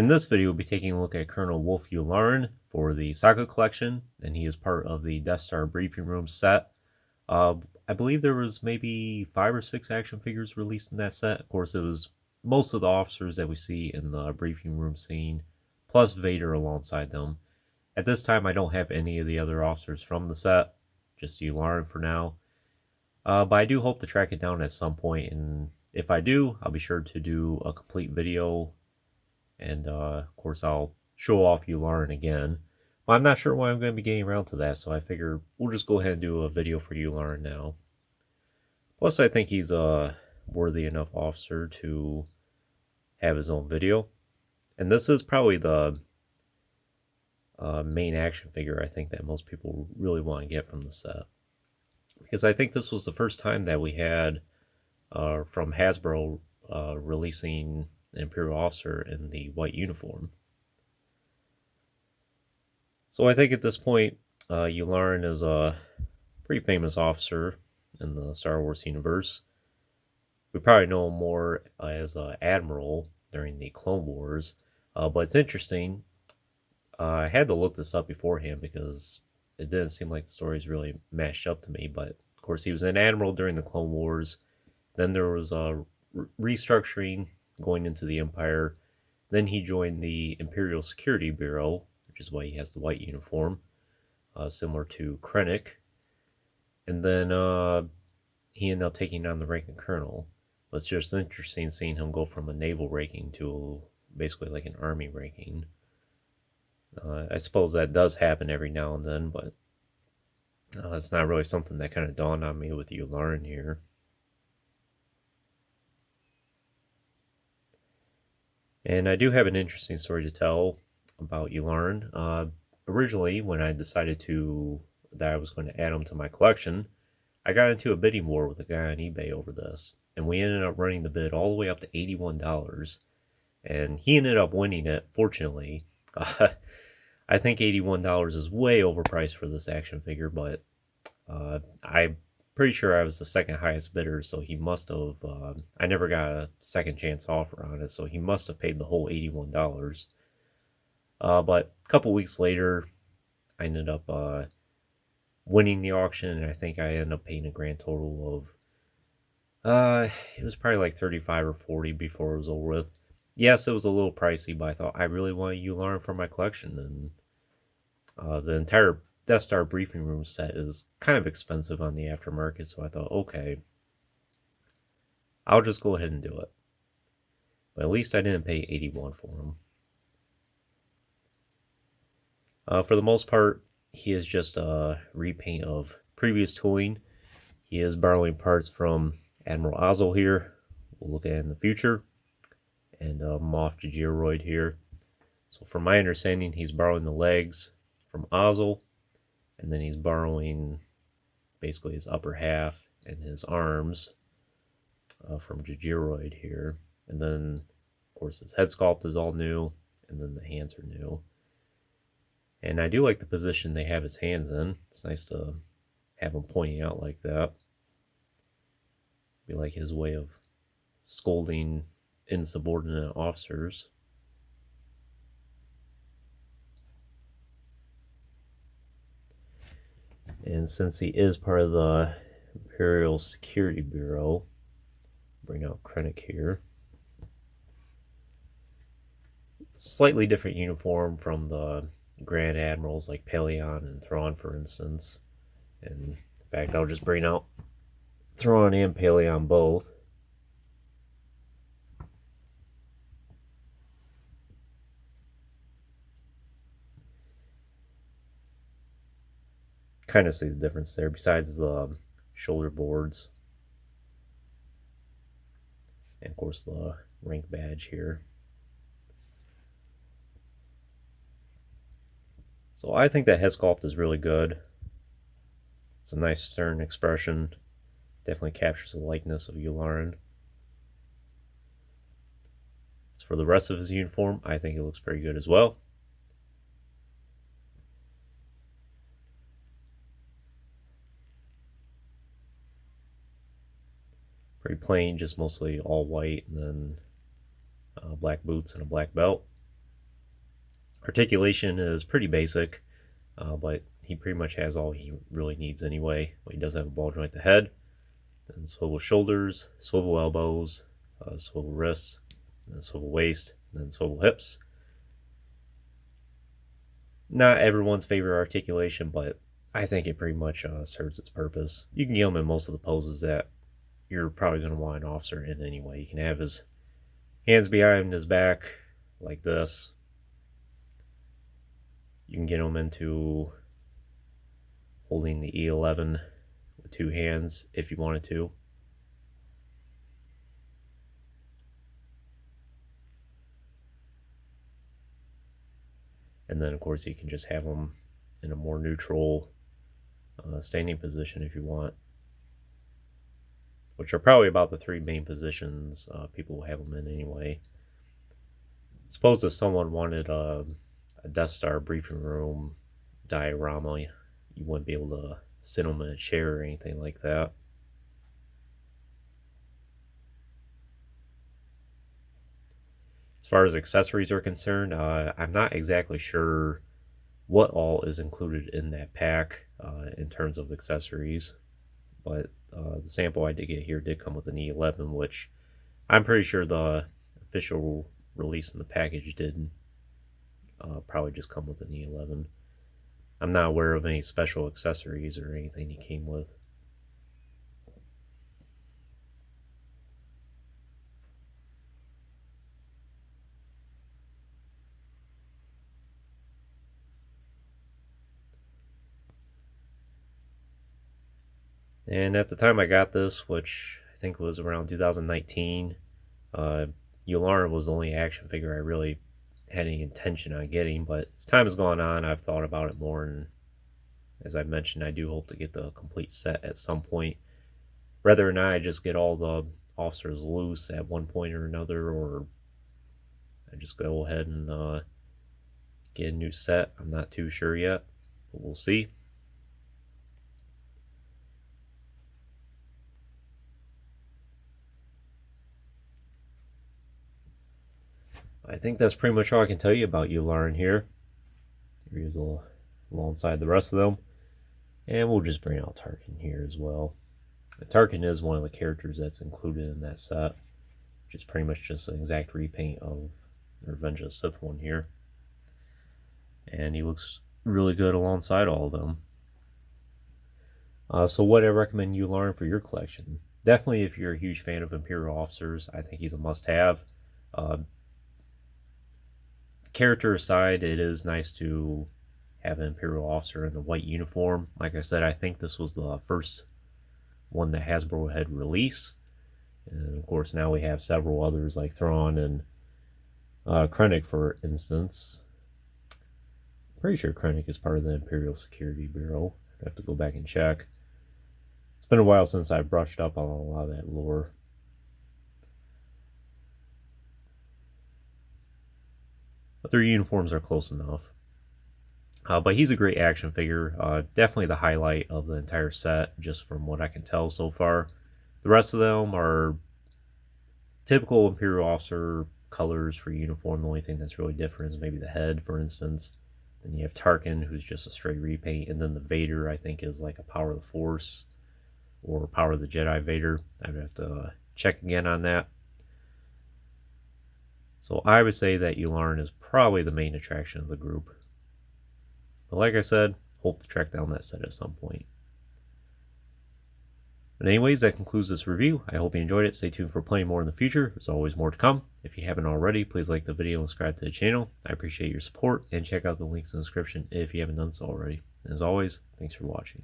In this video, we'll be taking a look at Colonel Wullf Yularen for the Saga collection, and he is part of the Death Star briefing room set. I believe there was maybe 5 or 6 action figures released in that set. Of course, it was most of the officers that we see in the briefing room scene, plus Vader alongside them. At this time, I don't have any of the other officers from the set, just Yularen for now. But I do hope to track it down at some point, and if I do, I'll be sure to do a complete video. And of course, I'll show off Yularen again. But I'm not sure when I'm going to be getting around to that, so I figure we'll just go ahead and do a video for Yularen now. Plus, I think he's a worthy enough officer to have his own video. And this is probably the main action figure I think that most people really want to get from the set. Because I think this was the first time that we had from Hasbro releasing an Imperial officer in the white uniform. So I think at this point, Yularen is a pretty famous officer in the Star Wars universe. We probably know him more as Admiral during the Clone Wars, but it's interesting. I had to look this up beforehand because it didn't seem like the stories really matched up to me, but of course he was an Admiral during the Clone Wars. Then there was a restructuring going into the Empire. Then he joined the Imperial Security Bureau, which is why he has the white uniform, similar to Krennic. And then he ended up taking on the rank of Colonel. It's just interesting seeing him go from a naval ranking to basically like an army ranking. I suppose that does happen every now and then, but it's not really something that kind of dawned on me with Yularen here. And I do have an interesting story to tell about Yularen. Originally, when I decided that I was going to add him to my collection, I got into a bidding war with a guy on eBay over this. And we ended up running the bid all the way up to $81. And he ended up winning it, fortunately. I think $81 is way overpriced for this action figure, but I'm pretty sure I was the second highest bidder, so he must have, I never got a second chance offer on it, so he must have paid the whole $81. But a couple weeks later, I ended up winning the auction, and I think I ended up paying a grand total of, it was probably like 35 or 40 before it was over with. Yes, it was a little pricey, but I thought I really wanted Yularen for my collection, and the entire Death Star briefing room set is kind of expensive on the aftermarket, so I thought, okay, I'll just go ahead and do it. But at least I didn't pay $81 for him. For the most part, he is just a repaint of previous tooling. He is borrowing parts from Admiral Ozzel here. We'll look at it in the future. And Moff Gigeroid here. So from my understanding, he's borrowing the legs from Ozzel. And then he's borrowing basically his upper half and his arms from Gigeroid here. And then, of course, his head sculpt is all new. And then the hands are new. And I do like the position they have his hands in. It's nice to have him pointing out like that. Be like his way of scolding insubordinate officers. And since he is part of the Imperial Security Bureau, bring out Krennic here. Slightly different uniform from the Grand Admirals like Pelion and Thrawn, for instance. And in fact, I'll just bring out Thrawn and Pelion both. Kind of see the difference there, besides the shoulder boards. And of course the rank badge here. So I think that head sculpt is really good. It's a nice stern expression. Definitely captures the likeness of Yularen. As for the rest of his uniform, I think it looks pretty good as well. Pretty plain, just mostly all white, and then black boots and a black belt. Articulation is pretty basic, but he pretty much has all he really needs anyway. But he does have a ball joint at the head, then swivel shoulders, swivel elbows, swivel wrists, then swivel waist, then swivel hips. Not everyone's favorite articulation, but I think it pretty much serves its purpose. You can get him in most of the poses that you're probably going to want an officer in anyway. You can have his hands behind his back like this. You can get him into holding the E11 with two hands if you wanted to. And then, of course, you can just have them in a more neutral standing position if you want, which are probably about the three main positions people will have them in anyway. Suppose if someone wanted a Death Star briefing room diorama, you wouldn't be able to sit them in a chair or anything like that. As far as accessories are concerned, I'm not exactly sure what all is included in that pack in terms of accessories, but the sample I did get here did come with an E11, which I'm pretty sure the official release in the package did probably just come with an E11. I'm not aware of any special accessories or anything he came with. And at the time I got this, which I think was around 2019, Yularen was the only action figure I really had any intention on getting, but as time has gone on, I've thought about it more, and as I mentioned, I do hope to get the complete set at some point. Whether or not I just get all the officers loose at one point or another, or I just go ahead and get a new set, I'm not too sure yet, but we'll see. I think that's pretty much all I can tell you about Yularen here. Here he is alongside the rest of them. And we'll just bring out Tarkin here as well. Tarkin is one of the characters that's included in that set, which is pretty much just an exact repaint of the Revenge of the Sith one here. And he looks really good alongside all of them. So what I recommend Yularen for your collection? Definitely if you're a huge fan of Imperial officers, I think he's a must-have. Character aside, it is nice to have an Imperial officer in the white uniform. Like I said, I think this was the first one that Hasbro had released. And of course, now we have several others like Thrawn and Krennic, for instance. I'm pretty sure Krennic is part of the Imperial Security Bureau. I have to go back and check. It's been a while since I brushed up on a lot of that lore. But their uniforms are close enough. But he's a great action figure. Definitely the highlight of the entire set, just from what I can tell so far. The rest of them are typical Imperial officer colors for uniform. The only thing that's really different is maybe the head, for instance. Then you have Tarkin, who's just a straight repaint. And then the Vader, I think, is like a Power of the Force or Power of the Jedi Vader. I'd have to check again on that. So I would say that Yularen is probably the main attraction of the group. But like I said, hope to track down that set at some point. But anyways, that concludes this review. I hope you enjoyed it. Stay tuned for plenty more in the future. There's always more to come. If you haven't already, please like the video and subscribe to the channel. I appreciate your support, and check out the links in the description if you haven't done so already. As always, thanks for watching.